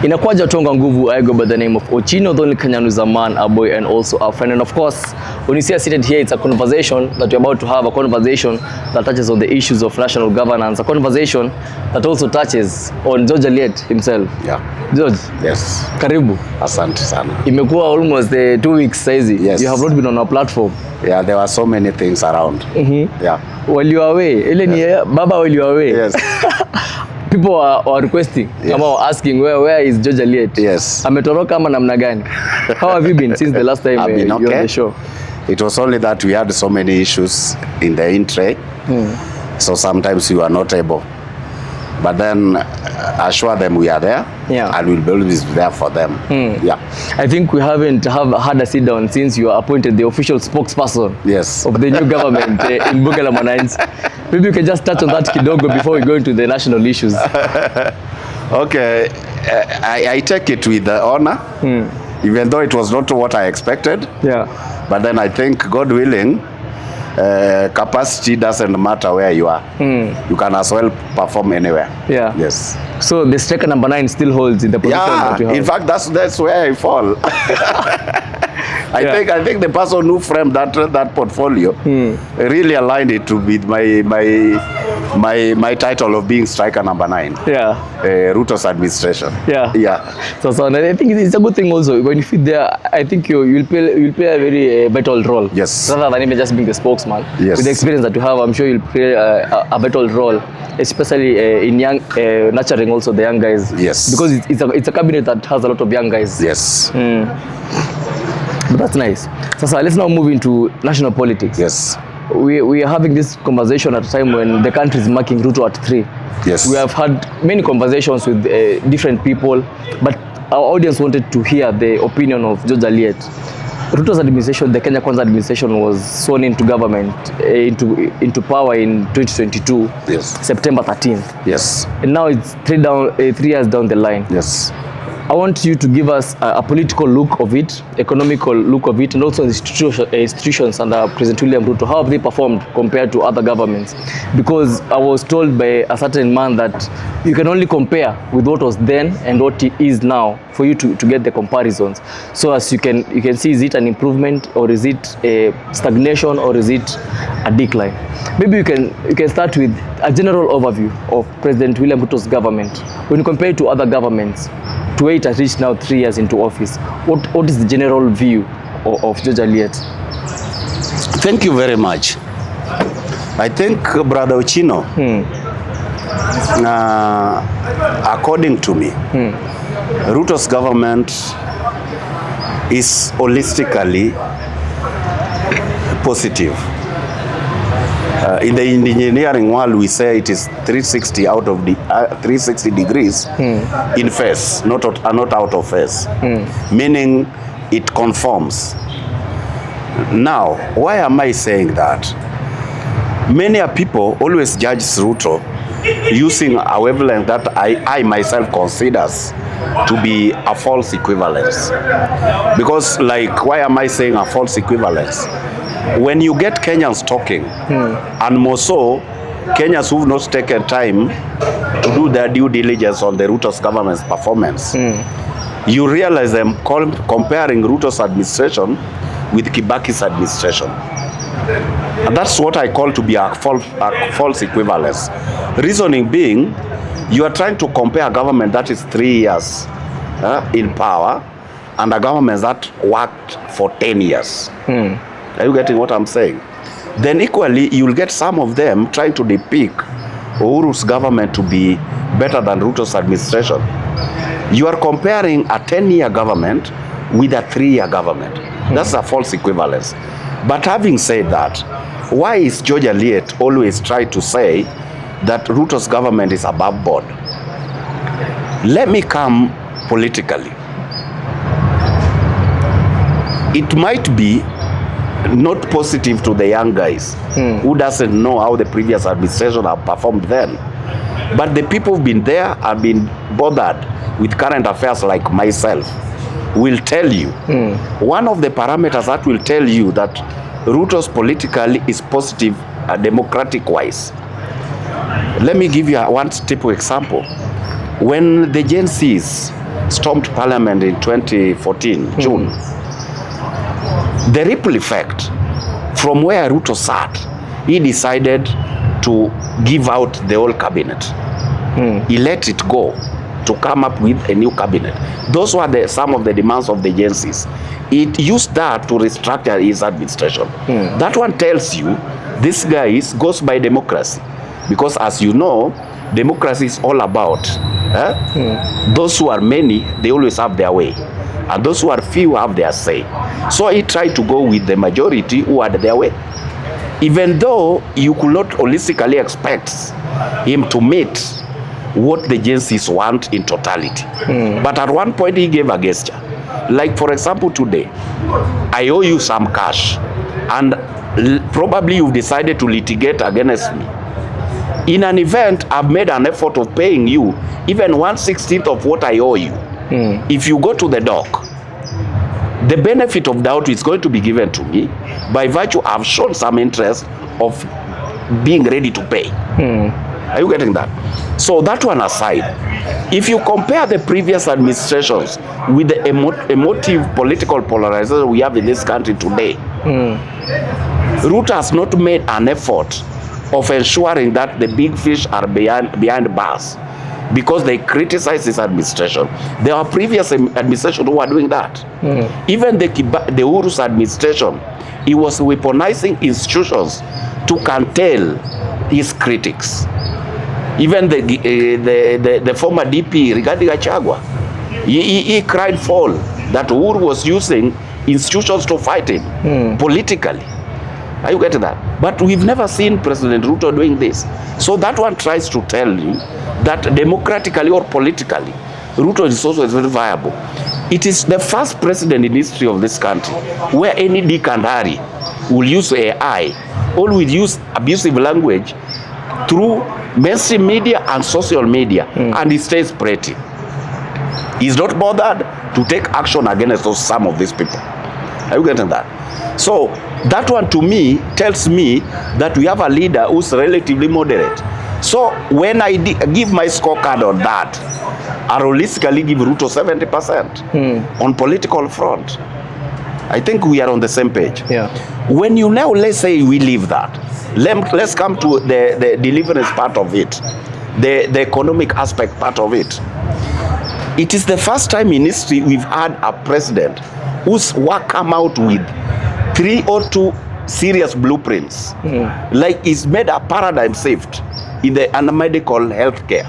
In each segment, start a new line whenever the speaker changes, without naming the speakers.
Inakuaja tonga nguvu. I go by the name of Ochino, the only Kenyan who's a man, a boy, and also a friend. And of course, when you see us seated here, it's a conversation that we're about to have, a conversation that touches on the issues of national governance, a conversation that also touches on George Aliet himself.
Yeah.
George.
Yes.
Karibu.
Asante sana.
Imekuwa almost 2 weeks saizi.
Yes.
You have not been on our platform.
Yeah, there were so many things around. Yeah.
While you are away, yes. Baba, while you are away.
Yes.
People are requesting,
yes.
Asking where is George Aliet?
Yes.
Ametoroka ama namna gani? How have you been since the last time
I've been
you
okay.
on the show?
It was only that we had so many issues in the in-tray, so sometimes we were not able. But then assure them we are there, and we'll be always there for them. Yeah.
I think we haven't had a sit down since you are appointed the official spokesperson of the new government in Bunge la Mwananchi. Maybe you can just touch on that kidogo before we go into the national issues.
Okay, I take it with the honor, even though it was not what I expected.
Yeah.
But then I think, God willing, capacity doesn't matter where you are. You can as well perform anywhere.
Yeah.
Yes.
So the striker number 9 still holds in the position that you have.
In fact, that's where I fall. I think the person who framed that portfolio really aligned it to with my title of being striker number 9.
Yeah.
Ruto's administration.
Yeah.
Yeah.
So I think it's a good thing also when you fit there. I think you'll play a very vital role.
Yes.
Rather than even just being the spokesman.
Yes.
With the experience that you have, I'm sure you'll play a vital role, especially in young nurturing also the young guys.
Yes.
Because it's a cabinet that has a lot of young guys.
Yes.
But that's nice. So let's now move into national politics.
Yes.
We are having this conversation at a time when the country is marking Ruto at 3.
Yes.
We have had many conversations with different people, but our audience wanted to hear the opinion of George Aliet. Ruto's administration, the Kenya Kwanza administration, was sworn into government, into power in 2022, September 13th.
Yes. And
now it's 3 years down the line.
Yes.
I want you to give us a political look of it, economical look of it, and also institutions under President William Ruto. How have they performed compared to other governments? Because I was told by a certain man that you can only compare with what was then and what it is now for you to get the comparisons. So as you can see, is it an improvement, or is it a stagnation, or is it a decline? Maybe you can start with a general overview of President William Ruto's government. When you compare it to other governments, to where it has reached now 3 years into office, what is the general view of George Aliet?
Thank you very much. I think, Brother Ochino, according to me, Ruto's government is holistically positive. In the engineering world, we say it is 360 out of the 360 degrees in phase, not out of phase, meaning it conforms. Now, why am I saying that? Many people always judge Ruto using a wavelength that I myself considers to be a false equivalence. Because, like, why am I saying a false equivalence? When you get Kenyans talking, and more so, Kenyans who've not taken time to do their due diligence on the Ruto's government's performance, you realize them comparing Ruto's administration with Kibaki's administration. And that's what I call to be a false equivalence. Reasoning being, you are trying to compare a government that is 3 years in power and a government that worked for 10 years. Are you getting what I'm saying? Then equally, you'll get some of them trying to depict Uhuru's government to be better than Ruto's administration. You are comparing a 10-year government with a 3-year government. That's a false equivalence. But having said that, why is George Aliet always try to say that Ruto's government is above board? Let me come politically. It might be not positive to the young guys who doesn't know how the previous administration have performed then. But the people who've been there have been bothered with current affairs like myself will tell you. One of the parameters that will tell you that Ruto's politically is positive democratic wise. Let me give you one typical example. When the Gen Zs stormed parliament in 2014, June, the ripple effect from where Ruto sat, he decided to give out the whole cabinet. He let it go to come up with a new cabinet. Those were some of the demands of the agencies. It used that to restructure his administration. That one tells you this guy goes by democracy. Because as you know, democracy is all about those who are many, they always have their way. And those who are few have their say. So he tried to go with the majority who had their way. Even though you could not holistically expect him to meet what the agencies want in totality. But at one point he gave a gesture. Like for example today, I owe you some cash and probably you've decided to litigate against me. In an event, I've made an effort of paying you even 1/16 of what I owe you. If you go to the dock, the benefit of doubt is going to be given to me by virtue I've shown some interest of being ready to pay. Are you getting that? So that one aside, if you compare the previous administrations with the emotive political polarization we have in this country today, Ruto has not made an effort of ensuring that the big fish are behind bars because they criticize his administration. There are previous administrations who are doing that. Even the Uhuru's administration, he was weaponizing institutions to curtail his critics. Even the former DP, Rigathi Gachagua, he cried foul that Uhuru was using institutions to fight him politically. Are you getting that? But we've never seen President Ruto doing this. So that one tries to tell you that democratically or politically, Ruto is also very viable. It is the first president in history of this country where any Dick and Harry will use AI or will use abusive language through mainstream media and social media, and he stays pretty. He's not bothered to take action against some of these people. Are you getting that? So that one to me tells me that we have a leader who's relatively moderate. So when I give my scorecard on that, I holistically give Ruto 70% on political front. I think we are on the same page.
Yeah.
When you now, let's say we leave that, let's come to the deliverance part of it, the economic aspect part of it. It is the first time in history we've had a president whose work come out with 3 or 2 serious blueprints. Like he's made a paradigm shift in the medical healthcare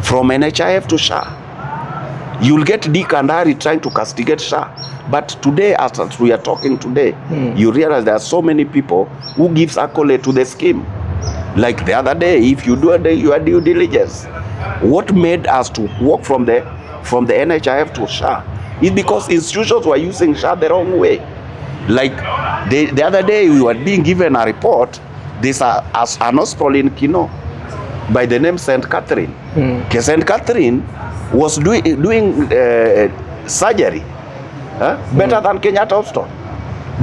from NHIF to SHA. You'll get Dick and Harry trying to castigate SHA. But today, as we are talking today, you realize there are so many people who gives accolade to the scheme. Like the other day, if you do your due diligence, what made us to walk from the NHIF to SHA is because institutions were using SHA the wrong way. Like the other day, we were being given a report. There's an hospital in Kino by the name St. Catherine. St. Catherine was doing surgery better than Kenyatta Hospital.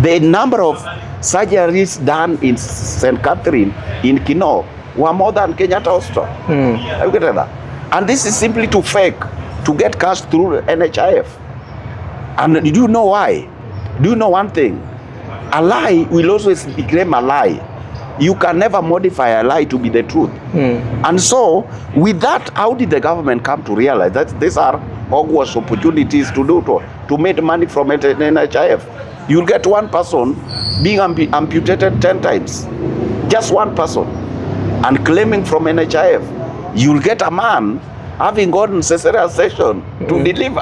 The number of surgeries done in St. Catherine in Kino were more than Kenyatta Hospital. Are you getting that? And this is simply to fake, to get cash through NHIF. And do you know why? Do you know one thing? A lie will always become a lie. You can never modify a lie to be the truth. And so, with that, how did the government come to realize that these are hogwash opportunities to make money from NHIF? You'll get one person being amputated 10 times. Just one person. And claiming from NHIF. You'll get a man having gotten cesarean section to deliver.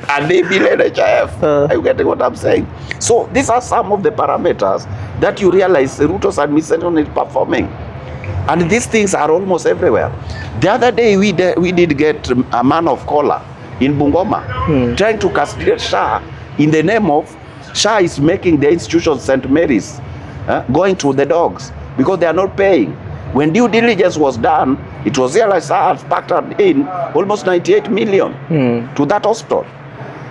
And they bill NHIF. Are you getting what I'm saying? So these are some of the parameters that you realize Ruto's administration is performing. And these things are almost everywhere. The other day we did get a man of color in Bungoma trying to castigate SHA in the name of SHA is making the institution St. Mary's going to the dogs because they are not paying. When due diligence was done, it was realized SHA had factored in almost 98 million to that hospital.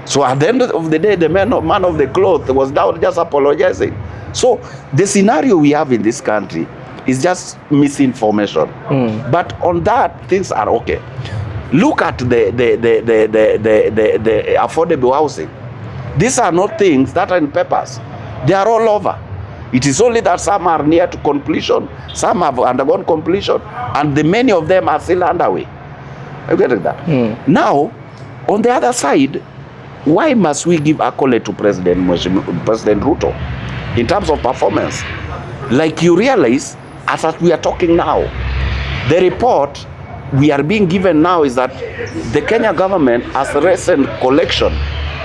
So at the end of the day, the man of the cloth was down just apologizing. So the scenario we have in this country is just misinformation. But on that, things are okay. Look at the affordable housing. These are not things that are in papers. They are all over. It is only that some are near to completion, some have undergone completion, and many of them are still underway. Are you getting that? Now, on the other side, why must we give accolade to President Ruto in terms of performance? Like, you realize, as we are talking now, the report we are being given now is that the Kenya government has raised collection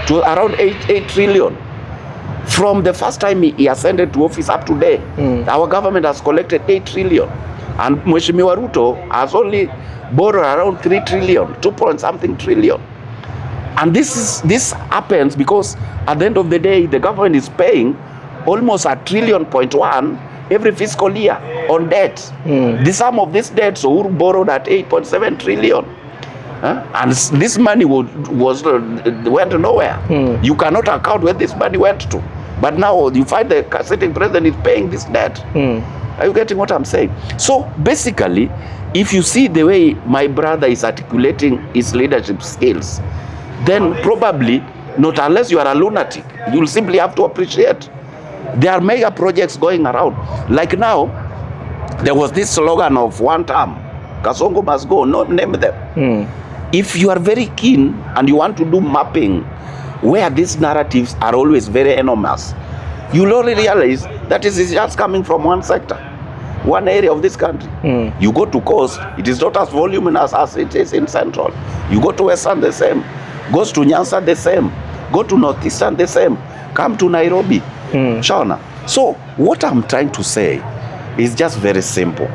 to around 8 trillion. From the first time he ascended to office up to today, our government has collected 8 trillion. And Mheshimiwa Ruto has only borrowed around 3 trillion, 2 point something trillion. And this happens because at the end of the day, the government is paying almost $1.1 trillion every fiscal year on debt. The sum of this debt, so Uhuru borrowed at 8.7 trillion. And this money went nowhere. You cannot account where this money went to. But now you find the sitting president is paying this debt. Are you getting what I'm saying? So basically, if you see the way my brother is articulating his leadership skills, then probably, not unless you are a lunatic, you'll simply have to appreciate. There are mega projects going around. Like now, there was this slogan of one term, Kasongo must go, not name them. If you are very keen and you want to do mapping where these narratives are always very enormous, you'll only realize that it is just coming from one sector, one area of this country. You go to coast, it is not as voluminous as it is in central. You go to western, the same. Goes to Nyanza, the same. Go to northeastern, the same. Come to Nairobi. Shauna. So what I'm trying to say is just very simple.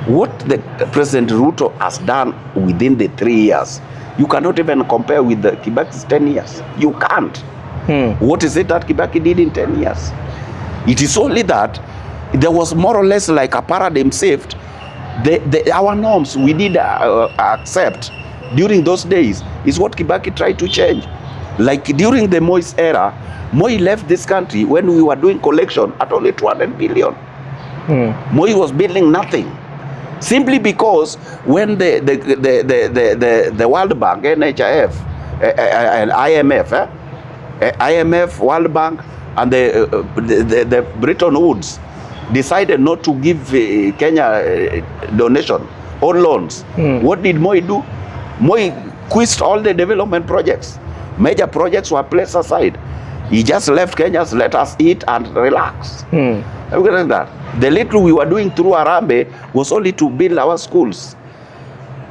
What the President Ruto has done within the 3 years, you cannot even compare with the Kibaki's 10 years. You can't. What is it that Kibaki did in 10 years? It is only that there was more or less like a paradigm shift. Our norms we did accept during those days is what Kibaki tried to change. Like during the Moi's era, Moi left this country when we were doing collection at only 200 billion. Moi was building nothing. Simply because when the World Bank, NHIF, and IMF, World Bank, and the Bretton Woods decided not to give Kenya donation or loans, what did Moi do? Moi quit all the development projects. Major projects were placed aside. He just left Kenya, let us eat and relax. That. The little we were doing through Arambe was only to build our schools.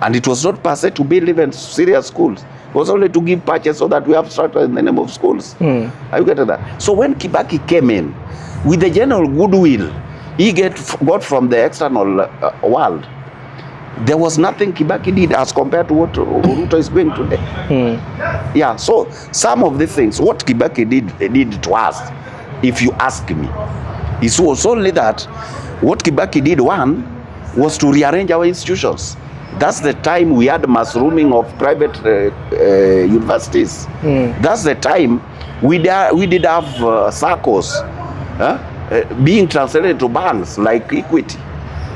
And it was not per se to build even serious schools. It was only to give patches so that we have structure in the name of schools. Are you getting that? So when Kibaki came in, with the general goodwill he got from the external world, there was nothing Kibaki did as compared to what Ruto is doing today. Yeah, so some of the things, what Kibaki did to us, if you ask me, it was only that what Kibaki did, one, was to rearrange our institutions. That's the time we had mushrooming of private universities. That's the time we did have SACCOs being translated to banks like Equity.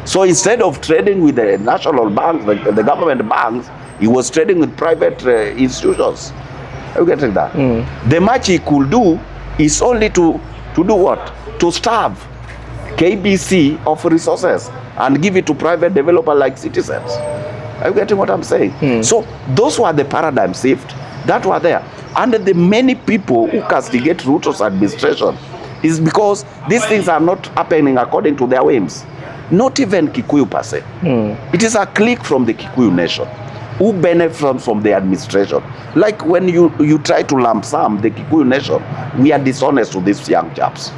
So instead of trading with the national banks, the government banks, he was trading with private institutions. Are you getting that? The much he could do is only to do what? To starve KBC of resources and give it to private developer like Citizens. Are you getting what I'm saying? So those were the paradigm shift that were there. And the many people who castigate Ruto's administration is because these things are not happening according to their whims. Not even Kikuyu per se. It is a clique from the Kikuyu nation who benefit from the administration. Like when you try to lump sum the Kikuyu nation, we are dishonest to these young chaps.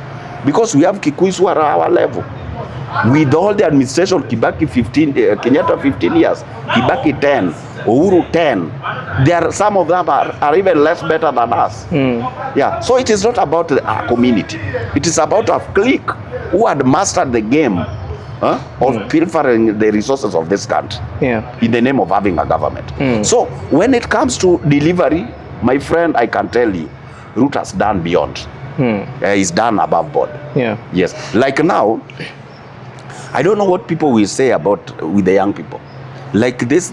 Because we have Kikuyus who are at our level. With all the administration, Kibaki 15, Kenyatta 15 years, Kibaki 10, Uhuru 10. Some of them are even less better than us. Yeah, so it is not about our community. It is about a clique who had mastered the game of pilfering the resources of this country in the name of having a government. So when it comes to delivery, my friend, I can tell you, Ruto has done beyond. He's done above board. Yes. Like now, I don't know what people will say about with the young people. Like this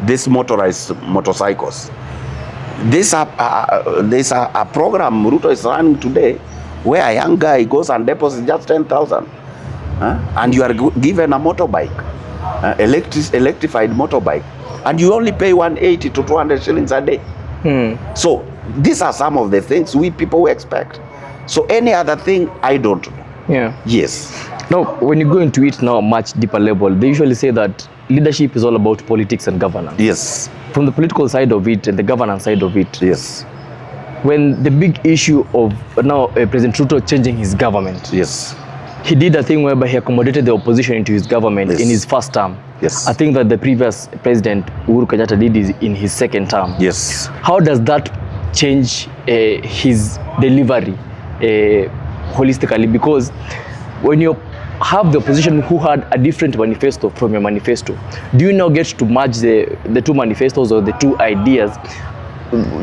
these motorized motorcycles. There's a program Ruto is running today where a young guy goes and deposits just 10,000, and you are given a motorbike, electrified motorbike, and you only pay 180 to 200 shillings a day. So these are some of the things we people expect. So any other thing, I don't know.
Yeah.
Yes.
Now, when you go into it now, much deeper level, they usually say that leadership is all about politics and governance.
Yes.
From the political side of it and the governance side of it.
Yes.
When the big issue of now President Ruto changing his government.
Yes.
He did a thing whereby he accommodated the opposition into his government in his first term.
Yes.
I think that the previous president, Uhuru Kenyatta, did is in his second term.
Yes.
How does that change his delivery holistically? Because when you have the opposition who had a different manifesto from your manifesto, do you now get to merge the two manifestos or the two ideas,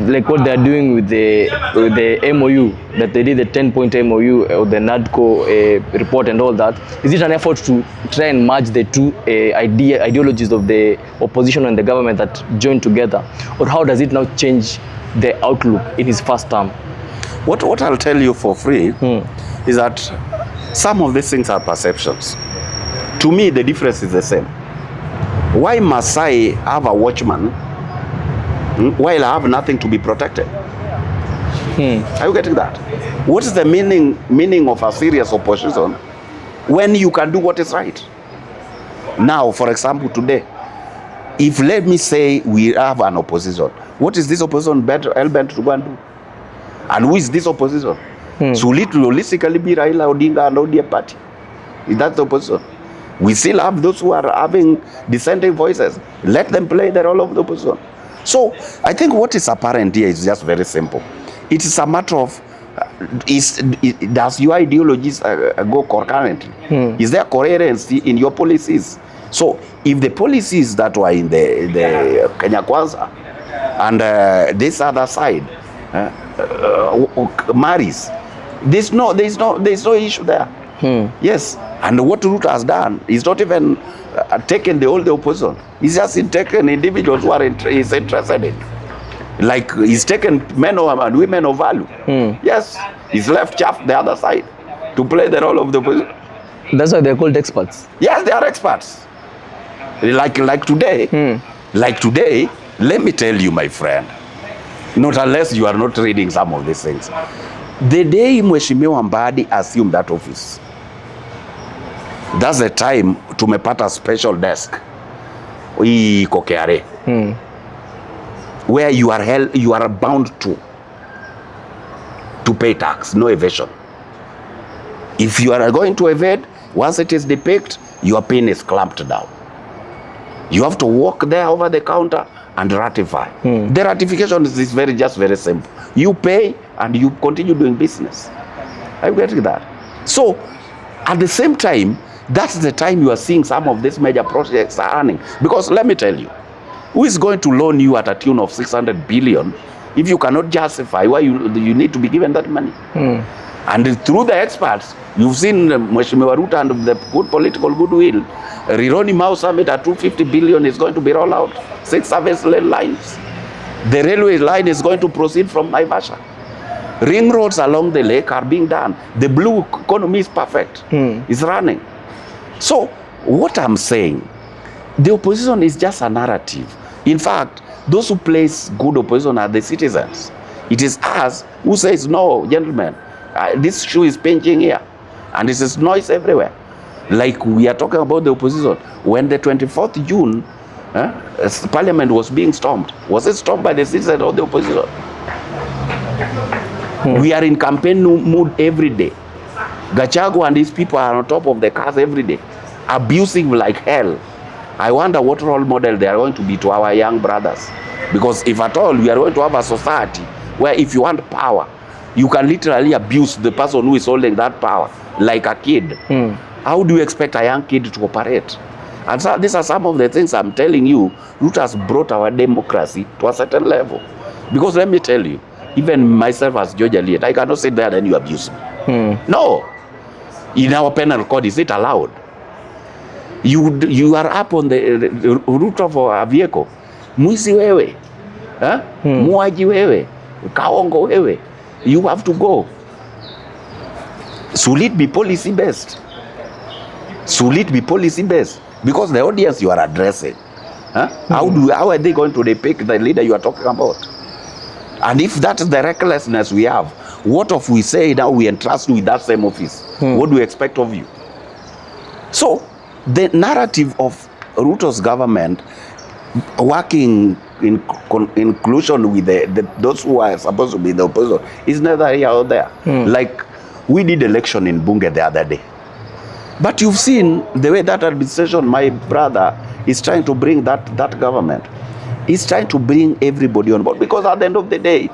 like what they're doing with the MOU, that they did the 10-point MOU or the NADCO report and all that? Is it an effort to try and merge the two ideologies of the opposition and the government that join together? Or how does it now change the outlook in his first term?
What I'll tell you for free is that some of these things are perceptions. To me, the difference is the same. Why must I have a watchman while I have nothing to be protected? Are you getting that? What is the meaning of a serious opposition when you can do what is right? Now, for example, today, if let me say we have an opposition, what is this opposition hell-bent to go and do? And who is this opposition? So will it realistically be Raila Odinga and ODM party? Is that the opposition? We still have those who are having dissenting voices. Let them play the role of the opposition. So I think what is apparent here is just very simple. It is a matter of does your ideologies go concurrently? Is there coherence in your policies? So if the policies that were in the Kenya Kwanza and this other side marries, there's no issue there. Yes, and what Ruto has done is not even taken the opposition. He's just taken individuals who he's interested in. Like he's taken men and women of value. Yes, he's left chaff the other side to play the role of the opposition.
That's why they're called experts.
Yes, they are experts. Like today, let me tell you, my friend, not unless you are not reading some of these things. The day Mheshimiwa Mbadi assumed that office, that's the time tumepata special desk iko KRA, where you are bound to pay tax, no evasion. If you are going to evade, once it is depicted, your pin is clamped down. You have to walk there over the counter and ratify. The ratification is very simple. You pay and you continue doing business. Are you getting that? So at the same time, that's the time you are seeing some of these major projects are running. Because let me tell you, who is going to loan you at a tune of 600 billion if you cannot justify why you need to be given that money? And through the experts, you've seen Mheshimiwa Ruto and the good political goodwill, Rironi Mau Summit at 250 billion is going to be rolled out. 6 service lane lines. The railway line is going to proceed from Naivasha. Ring roads along the lake are being done. The blue economy is perfect. It's running. So what I'm saying, the opposition is just a narrative. In fact, those who place good opposition are the citizens. It is us who says, no, gentlemen, this shoe is pinching here. And this is noise everywhere. Like we are talking about the opposition. When the 24th June, Parliament was being stormed, was it stormed by the citizens or the opposition? We are in campaign mood every day. Gachagua and his people are on top of the cars every day, abusing like hell. I wonder what role model they are going to be to our young brothers. Because if at all we are going to have a society where if you want power, you can literally abuse the person who is holding that power like a kid. How do you expect a young kid to operate? And so these are some of the things I'm telling you. Ruto has brought our democracy to a certain level. Because let me tell you, even myself as George Aliet, I cannot sit there and you abuse me. No. In our penal code, is it allowed? You are up on the route of a vehicle Mwizi wewe, muaji wewe, kaongo wewe, you have to go. Should it be policy based? Should it be policy based? Because the audience you are addressing, how are they going to depict the leader you are talking about? And if that's the recklessness we have, what if we say now we entrust you with that same office? What do we expect of you? So the narrative of Ruto's government working in inclusion with those who are supposed to be the opposition is neither here or there. Like we did election in Bunge the other day. But you've seen the way that administration, my brother, is trying to bring that government. He's trying to bring everybody on board, because at the end of the day,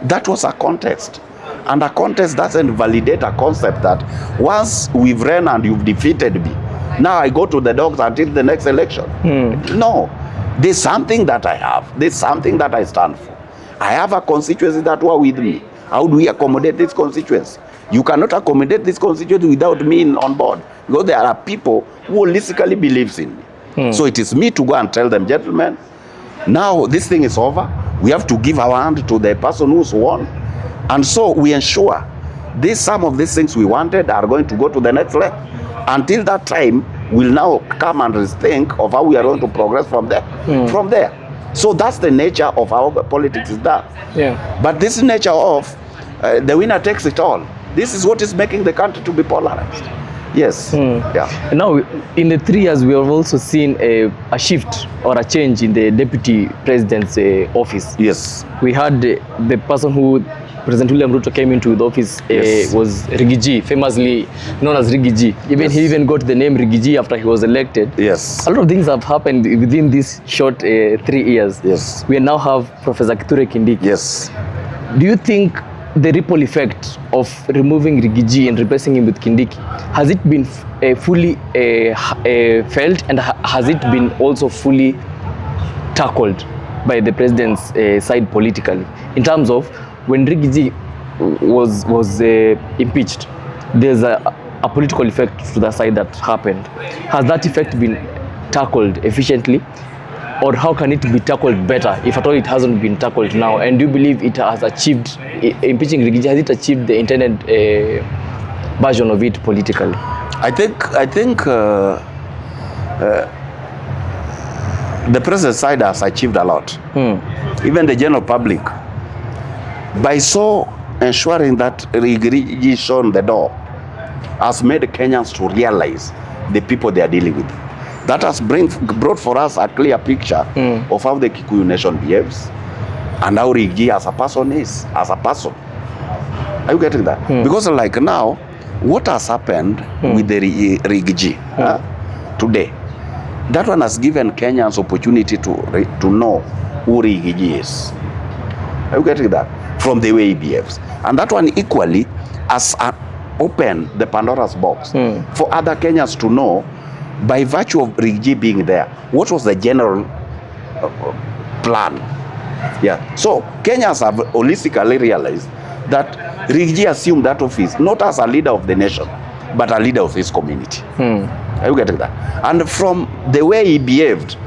that was a contest. And a contest doesn't validate a concept that once we've ran and you've defeated me, now I go to the dogs until the next election. No, there's something that I have. There's something that I stand for. I have a constituency that were with me. How do we accommodate this constituency? You cannot accommodate this constituency without me on board, because there are people who holistically believes in me. So it is me to go and tell them, gentlemen, now this thing is over. We have to give our hand to the person who's won. And so we ensure some of these things we wanted are going to go to the next level. Until that time, we'll now come and think of how we are going to progress from there. From there. So that's the nature of our politics is that. But this nature of the winner takes it all. This is what is making the country to be polarized. Yes. Yeah.
Now, in the 3 years, we have also seen a shift or a change in the deputy president's office.
Yes.
We had the person who President William Ruto came into the office was Rigiji, famously known as Rigiji. He even got the name Rigiji after he was elected.
Yes.
A lot of things have happened within this short 3 years.
Yes.
We now have Professor Kithure Kindiki.
Yes.
Do you think the ripple effect of removing Rigiji and replacing him with Kindiki, has it been fully felt, and has it been also fully tackled by the president's side politically, in terms of when Rigiji was impeached, there's a political effect to the side that happened. Has that effect been tackled efficiently, or how can it be tackled better, if at all it hasn't been tackled now? And do you believe it has achieved, impeaching Rigiji, has it achieved the intended version of it politically?
I think the president side has achieved a lot. Even the general public, by so ensuring that Rigiji shown the door, has made Kenyans to realize the people they are dealing with. That has brought for us a clear picture of how the Kikuyu nation behaves and how Rigiji as a person is, as a person. Are you getting that? Because like now, what has happened with the Rigiji today, that one has given Kenyans opportunity to know who Rigiji is. Are you getting that? From the way he behaves. And that one equally has opened the Pandora's box for other Kenyans to know, by virtue of Rigiji being there, what was the general plan. Yeah. So Kenyans have holistically realized that Rigiji assumed that office not as a leader of the nation, but a leader of his community. Are you getting that? And from the way he behaved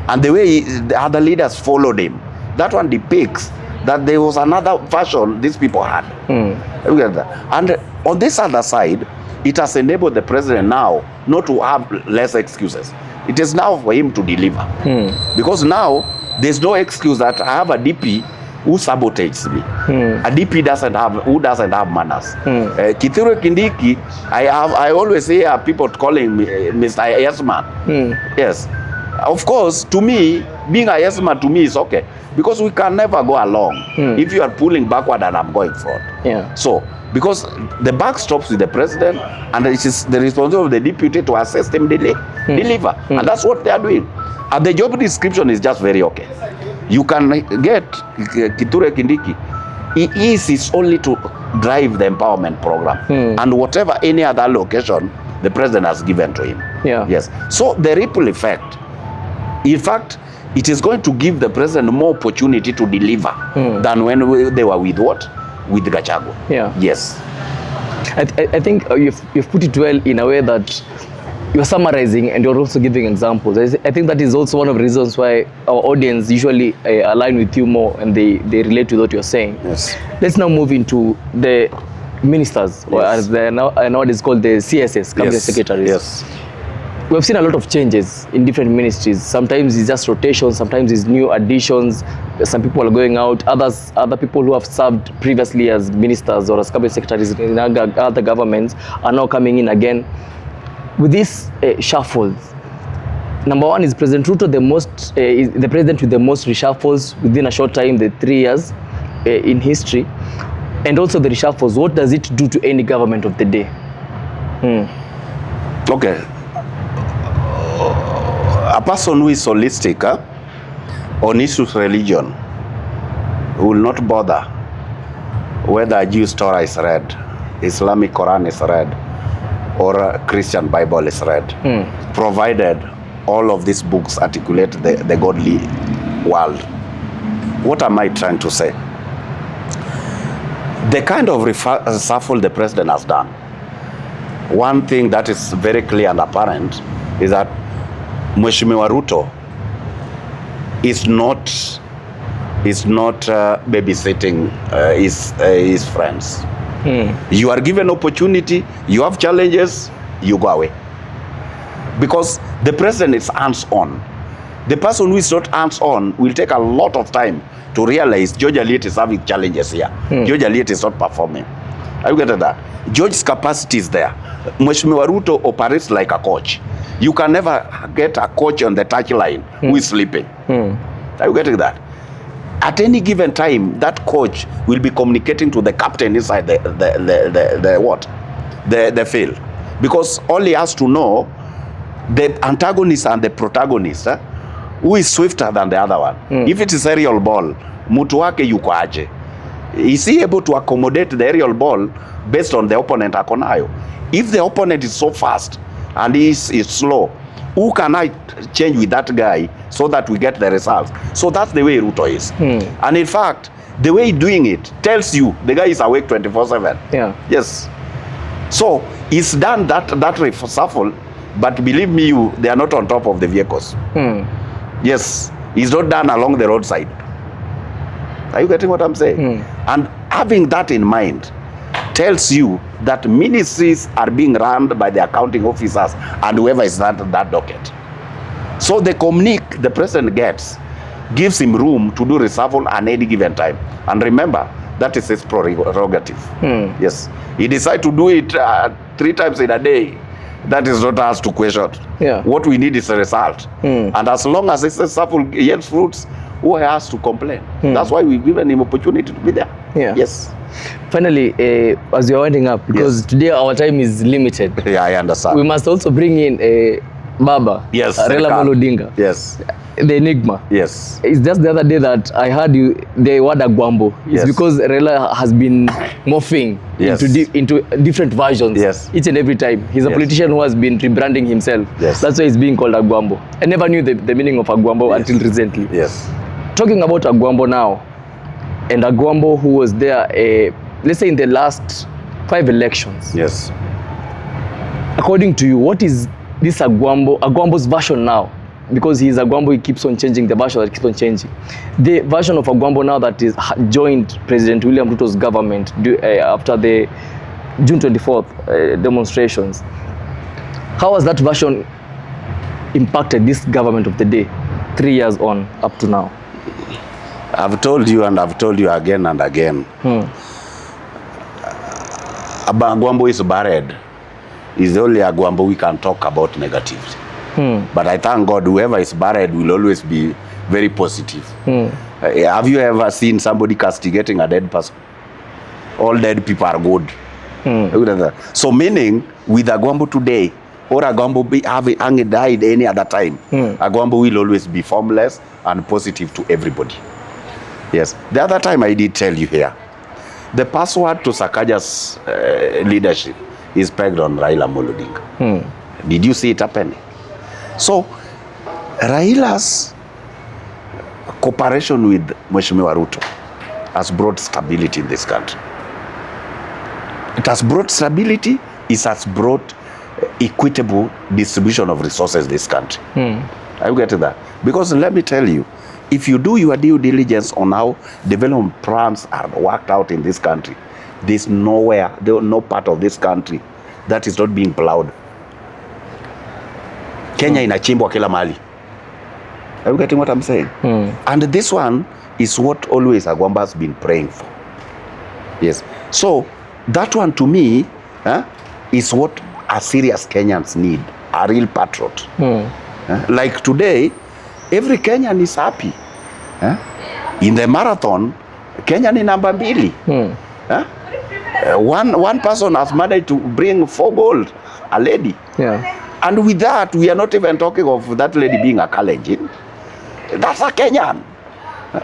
and the way the other leaders followed him, that one depicts that there was another version these people had. Are you getting that? And on this other side, it has enabled the president now not to have less excuses. It is now for him to deliver. Because now there's no excuse that I have a DP who sabotages me. A DP who doesn't have manners. Kithure Kindiki, I always hear people calling me Mr. Yes Man. Yes. Of course, to me, being a yes man to me is okay, because we can never go along if you are pulling backward and I'm going forward. So, because the buck stops with the president, and it is the responsibility of the deputy to assist him deliver. And that's what they are doing. And the job description is just very okay. You can get Kithure Kindiki. He is only to drive the empowerment program and whatever any other allocation the president has given to him. Yes. So the ripple effect, in fact, it is going to give the president more opportunity to deliver than when they were with what? With Gachagua.
Yeah.
Yes.
I think you've put it well in a way that you're summarizing and you're also giving examples. I think that is also one of the reasons why our audience usually align with you more and they relate to what you're saying.
Yes.
Let's now move into the ministers, or as they are now it is called the CSS, cabinet secretaries.
Yes.
We have seen a lot of changes in different ministries. Sometimes it's just rotation, sometimes it's new additions. Some people are going out. Other people who have served previously as ministers or as cabinet secretaries in other governments are now coming in again. With these shuffles, number one, is President Ruto is the president with the most reshuffles within a short time, the 3 years in history, and also the reshuffles. What does it do to any government of the day?
Okay. A person who is holistic on issues of religion will not bother whether a Jewish Torah is read, Islamic Quran is read, or a Christian Bible is read, provided all of these books articulate the godly world. What am I trying to say? The kind of reshuffle the president has done, one thing that is very clear and apparent is that Mheshimiwa Ruto is not babysitting his friends. You are given opportunity, you have challenges, you go away. Because the president is hands-on. The person who is not hands-on will take a lot of time to realize George Aliet is having challenges here. George Aliet is not performing. Are you getting that? George's capacity is there. Mheshimiwa Ruto operates like a coach. You can never get a coach on the touchline who is sleeping. Are you getting that? At any given time, that coach will be communicating to the captain inside the field, because all he has to know the antagonist and the protagonist, who is swifter than the other one. If it is aerial ball, mtu wake yuko aje? Is he able to accommodate the aerial ball based on the opponent akonayo? If the opponent is so fast and he is slow, who can I change with that guy so that we get the results? So that's the way Ruto is. And in fact, the way he's doing it tells you the guy is awake 24/7.
Yeah.
Yes. So he's done that reshuffle, but believe me, they are not on top of the vehicles. Yes. He's not done along the roadside. Are you getting what I'm saying? And having that in mind tells you that ministries are being run by the accounting officers and whoever is that docket. So the communique the president gets gives him room to do reshuffle at any given time. And remember, that is his prerogative. Yes. He decides to do it 3 times in a day. That is not us to question.
Yeah.
What we need is a result. And as long as this reshuffle yields fruits, who has to complain? That's why we've given him opportunity to be there.
Yeah.
Yes.
Finally, as we are winding up, because today our time is limited.
Yeah, I understand.
We must also bring in Baba.
Yes.
Raila Odinga.
Yes.
The enigma.
Yes.
It's just the other day that I heard the word Agwambo. It's because Raila has been morphing into different versions each and every time. He's a politician who has been rebranding himself.
Yes.
That's why he's being called Agwambo. I never knew the meaning of Agwambo until recently.
Yes.
Talking about Agwambo now, and Agwambo who was there, let's say in the last 5 elections.
Yes.
According to you, what is this Agwambo's version now? Because he's Agwambo, he keeps on changing the version that keeps on changing. The version of Agwambo now that is joined President William Ruto's government after the June 24th demonstrations. How has that version impacted this government of the day 3 years on up to now?
I've told you and I've told you again and again. Agwambo is buried. Is the only Agwambo we can talk about negatively. But I thank God whoever is buried will always be very positive. Have you ever seen somebody castigating a dead person? All dead people are good. So meaning with Agwambo today, or Agwambo having died any other time, Agwambo will always be formless and positive to everybody. Yes. The other time I did tell you here, the password to Sakaja's leadership is pegged on Raila Odinga. Did you see it happening? So, Raila's cooperation with Mheshimiwa Ruto has brought stability in this country. It has brought stability, it has brought equitable distribution of resources in this country. Are you getting that? Because let me tell you, if you do your due diligence on how development plans are worked out in this country, there's no part of this country that is not being plowed. Kenya inachimbwa kila mahali. Are you getting what I'm saying? And this one is what always Agwamba's been praying for. Yes. So that one to me is what a serious Kenyans need, a real patriot. Like today, every Kenyan is happy. In the marathon, Kenya ni number 2. One person has managed to bring 4 gold, a lady. And with that, we are not even talking of that lady being a Kalenjin. That's a Kenyan.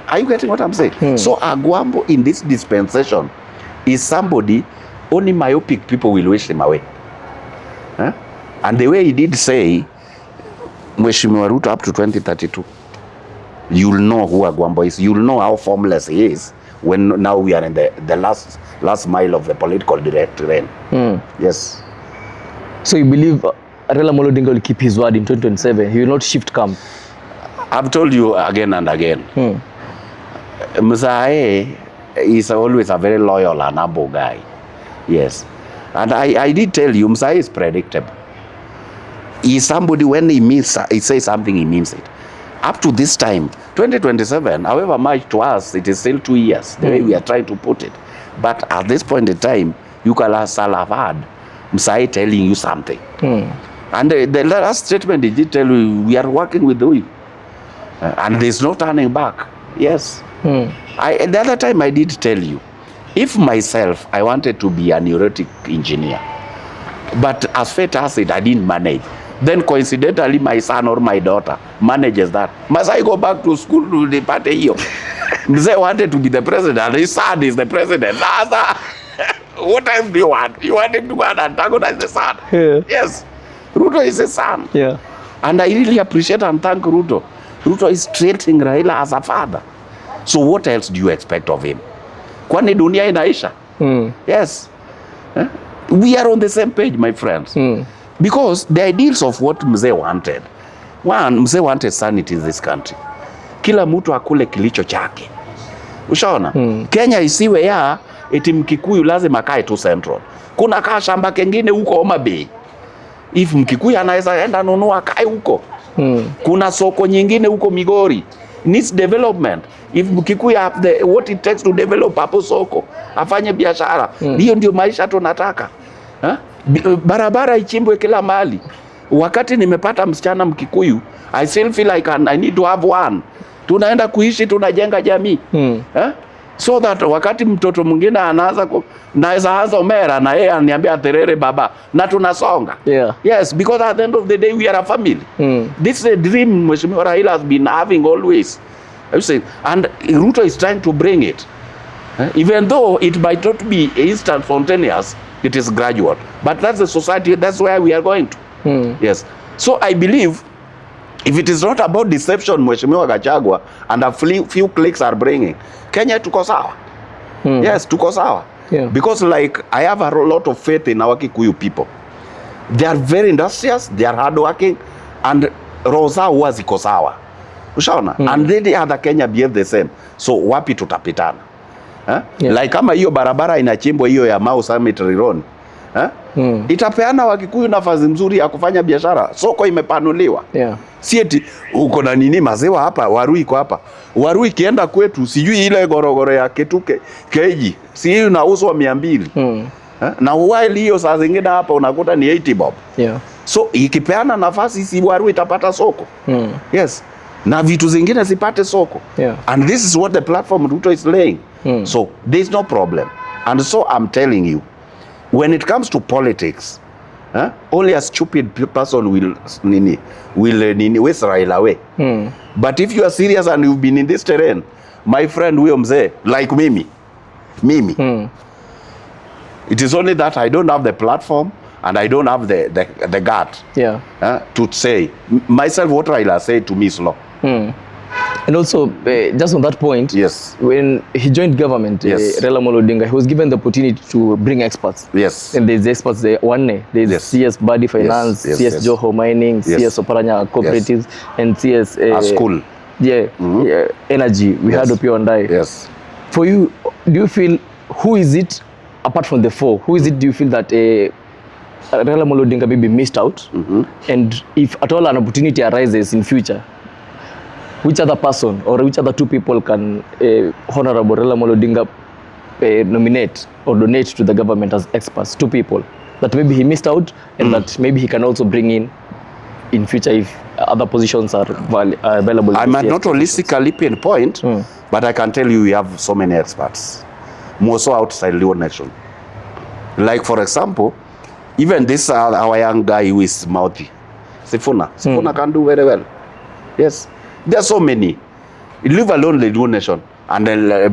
Are you getting what I'm saying? So Agwambo in this dispensation is somebody only myopic people will wish him away. And the way he did say, Mheshimiwa Ruto up to 2032, you'll know who Agwambo is. You'll know how formless he is when now we are in the last mile of the political direct train. Yes.
So you believe Raila Odinga will keep his word in 2027? He will not shift camp?
I've told you again and again. Mzae is always a very loyal and humble guy. Yes. And I did tell you, Mzae is predictable. He's somebody, when he says something, he means it. Up to this time, 2027, however much to us, it is still 2 years, the way we are trying to put it. But at this point in time, you can have heard Mzae telling you something. And the last statement he did tell you, we are working with you. And there's no turning back. Yes. The other time I did tell you, if myself, I wanted to be a neurotic engineer, but as fate has it, I didn't manage. Then coincidentally, my son or my daughter manages that. Must I go back to school to the party here? They wanted to be the president, and his son is the president. What time do you want? You want him to go and antagonize the son? Yes. Ruto is his son. And I really appreciate and thank Ruto. Ruto is treating Raila as a father. So what else do you expect of him? Kwani dunia inaisha? Yes. We are on the same page, my friends. Because the ideals of what Mzee wanted. One, Mzee wanted sanity in this country. Kila mtu akule kilicho chake. Ushaona? Kenya isiwe ya eti Mkikuyu lazima kae tu Central. Kuna kaa shamba kengine huko Homa Bay. If Mkikuyu anaweza enda nunua kae huko. Kuna soko nyingine huko Migori. Needs development. If Mkikuyu have what it takes to develop hapo soko, afanye biashara. Hiyo ndio maisha tunataka. Barabara ichimbwe kila mahali. Wakati nimepata msichana Mkikuyu, I still feel like I need to have one. Tunaenda kuishi, tunajenga jamii. So that wakati mtoto mwingine anaanza naweza anza omera na yeye ananiambia terere baba na tunasonga. Yes, because at the end of the day we are a family. This is a dream Mheshimiwa Raila has been having always. You see, and Ruto is trying to bring it. Even though it might not be instant spontaneous, it is gradual. But that's the society, that's where we are going to. Yes. So I believe if it is not about deception, Mheshimiwa Gachagua and a few clicks are bringing, Kenya tuko sawa. Yes, tuko sawa. Because like I have a lot of faith in our Kikuyu people. They are very industrious, they are hardworking, and Rosa huwa ziko sawa. Ushaona? And then the other Kenya behave the same. So wapi tutapitana? Like kama hiyo barabara inachimbwa hiyo ya Mau Summit Road. Itapeana Wakikuyu nafasi nzuri ya kufanya biashara. Soko imepanuliwa. Si eti uko na nini maziwa hapa, Waru iko hapa. Waru ikienda kwetu sijui ile gorogoro ya Ketuke keji. Si hiyo inauzwa 200. Na while hiyo saa zingine hapa unakuta ni 80 bob. So ikipeana nafasi si Waru itapata soko. Yes. Na vitu zingine zipate soko. And this is what the platform Ruto is laying. So there is no problem. And so I'm telling you, when it comes to politics, only a stupid person will waste Raila away. But if you are serious and you've been in this terrain, my friend William Mzee, like Mimi, it is only that I don't have the platform and I don't have the gut to say myself what Raila said to me is law.
And also, just on that point,
Yes.
when he joined government,
Yes.
Raila Odinga, he was given the opportunity to bring experts.
Yes.
And there's experts there. There's
Yes.
CS Body Finance,
Yes,
CS
yes.
Joho Mining,
Yes.
CS Oparanya Cooperatives, and CS
School.
Yeah, Energy. We
Yes.
had Opio and I.
Yes.
For you, do you feel, who is it, apart from the four, who is it do you feel that Raila Odinga maybe missed out? And if at all an opportunity arises in future, which other person or which other two people can Honorable Raila Odinga nominate or donate to the government as experts? Two people that maybe he missed out and that maybe he can also bring in future if other positions are available.
I might not holistically pinpoint, but I can tell you we have so many experts, more so outside Luo Nation. Like for example, even this our young guy who is mouthy, Sifuna can do very well. Yes, there are so many. Leave alone the Luo Nation, and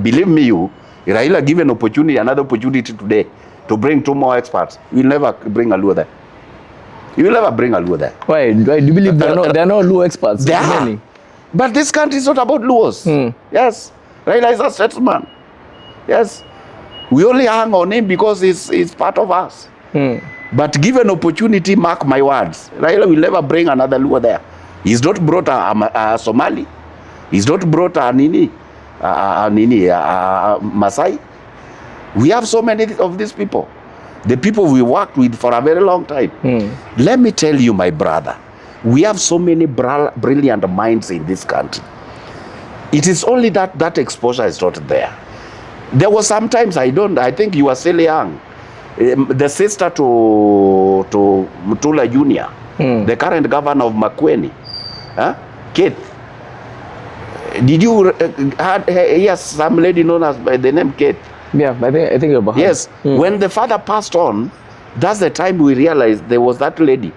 believe me, Raila given another opportunity today to bring two more experts. We'll never bring a Luo there. You will never bring a Luo there.
Why? Do you believe there are no Luo experts?
There are.
Many.
But this country is not about Luos. Yes. Raila is a statesman. Yes. We only hang on him because he's part of us. But given opportunity, mark my words, Raila will never bring another Luo there. He's not brought a Somali. He's not brought a Masai. We have so many of these people. The people we worked with for a very long time. Let me tell you, my brother, we have so many brilliant minds in this country. It is only that exposure is not there. There was sometimes I think you were still young. The sister to Mutula Jr., the current governor of Makueni, Kate. Did you hear some lady known as by the name Kate?
Yeah, I think you're behind.
Yes. When the father passed on, that's the time we realized there was that lady.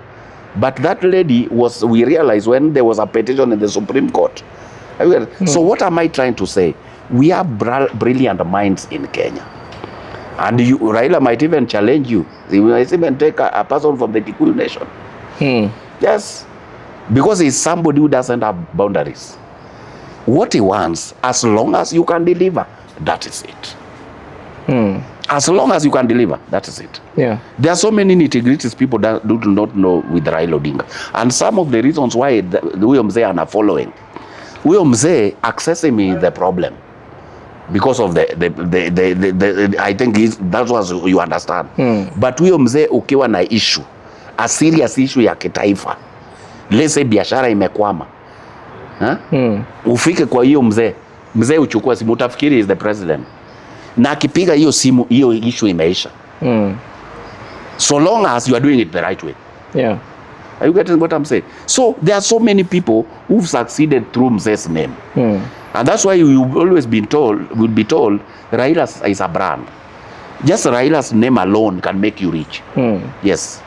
But that lady we realized when there was a petition in the Supreme Court. So what am I trying to say? We have brilliant minds in Kenya. And Raila might even challenge you. He might even take a person from the Kikuyu nation. Yes. Because he's somebody who doesn't have boundaries. What he wants, as long as you can deliver, that is it. As long as you can deliver, that is it.
Yeah.
There are so many nitty-gritties people that do not know with Raila Odinga. And some of the reasons why William Zay are not following. William Zay, accessing me is the problem. Because of the I think that's what you understand. But William Zay ukiwa na issue, a serious issue ya kitaifa. Let's say biashara imekwama. Ufike kwa hiyo mzee uchukua simu, utafikiri is the president. Na akipiga hiyo simu, hiyo issue imeisha. So long as you are doing it the right way.
Yeah.
Are you getting what I'm saying? So there are so many people who've succeeded through Mzee's name. And that's why you've always been told, Raila is a brand. Just Raila's name alone can make you rich. Yes.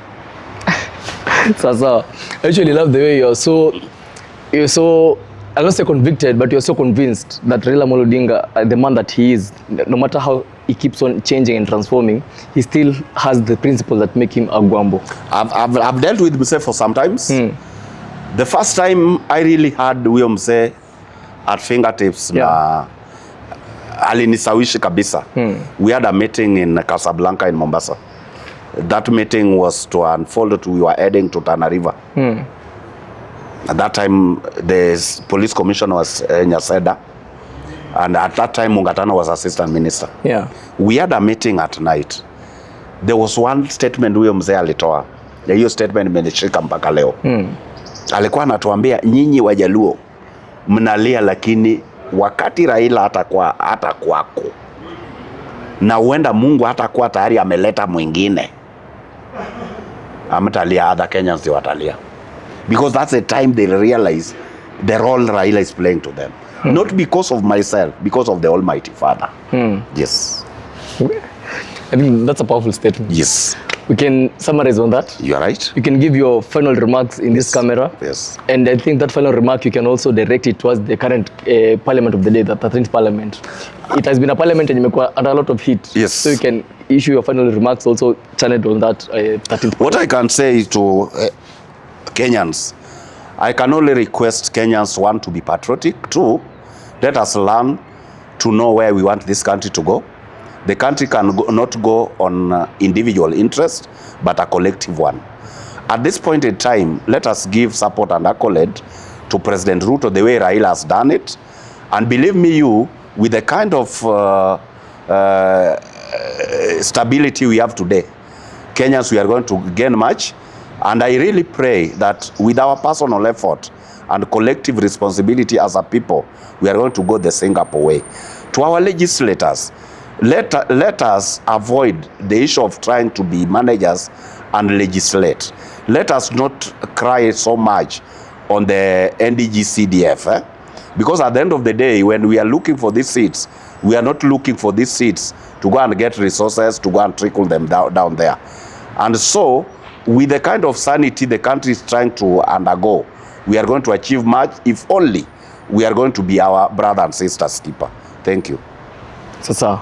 So I actually love the way you're so, I don't say convicted, but you're so convinced that Raila Odinga, the man that he is, no matter how he keeps on changing and transforming, he still has the principles that make him a Gwambo.
I've dealt with Mzee for some times. The first time I really had William Mzee at fingertips, alinisawishi kabisa. We had a meeting in Casablanca in Mombasa. That meeting was to unfold we were heading to Tana River. At that time, the police commissioner was Nyaseda, and at that time, Mungatano was assistant minister.
Yeah.
We had a meeting at night. There was one statement William Mzee alitoa. Hiyo statement imenishika mpaka leo. Alikuwa anatuambia nyinyi Wajaluo mnalia, lakini wakati Raila hata kwako na huenda Mungu hatakuwa tayari ameleta mwingine, amtalia, other Kenyans they watalia. Because that's the time they realize the role Raila is playing to them. Not because of myself, because of the Almighty Father. Yes.
I think that's a powerful statement.
Yes.
We can summarize on that.
You are right.
You can give your final remarks in this camera.
Yes.
And I think that final remark, you can also direct it towards the current parliament of the day, the 13th parliament. It has been a parliament and under a lot of heat.
Yes.
So you can issue your final remarks also channeled on that 13th parliament.
What I can say to Kenyans, I can only request Kenyans, one, to be patriotic, two, Let us learn to know where we want this country to go. The country can not go on individual interest, but a collective one. At this point in time, let us give support and accolade to President Ruto the way Raila has done it. And believe me, with the kind of stability we have today, Kenyans, we are going to gain much. And I really pray that with our personal effort and collective responsibility as a people, we are going to go the Singapore way. To our legislators, let us avoid the issue of trying to be managers and legislate. Let us not cry so much on the NDG CDF. Because at the end of the day, when we are looking for these seats, we are not looking for these seats to go and get resources, to go and trickle them down there. And so, with the kind of sanity the country is trying to undergo, we are going to achieve much if only we are going to be our brother and sister's keeper. Thank you.
Sasa,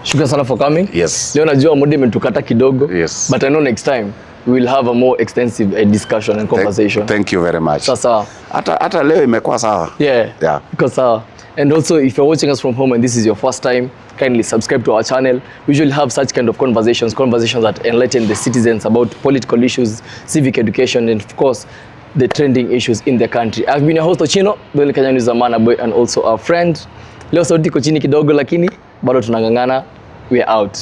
shukran sana for coming.
Yes.
Leo najua muda imetukata kidogo.
Yes.
But I know next time we will have a more extensive discussion and conversation.
Thank you very much.
Sasa.
Hata leo imekuwa sawa.
Yeah. Because sawa. And also, if you're watching us from home and this is your first time, kindly subscribe to our channel. We usually have such kind of conversations that enlighten the citizens about political issues, civic education, and of course, the trending issues in the country. I've been your host Ochino, the Kenyan is a man, a boy, and also our friend. Leo sauti iko chini kidogo lakini bado tunangangana. We are out.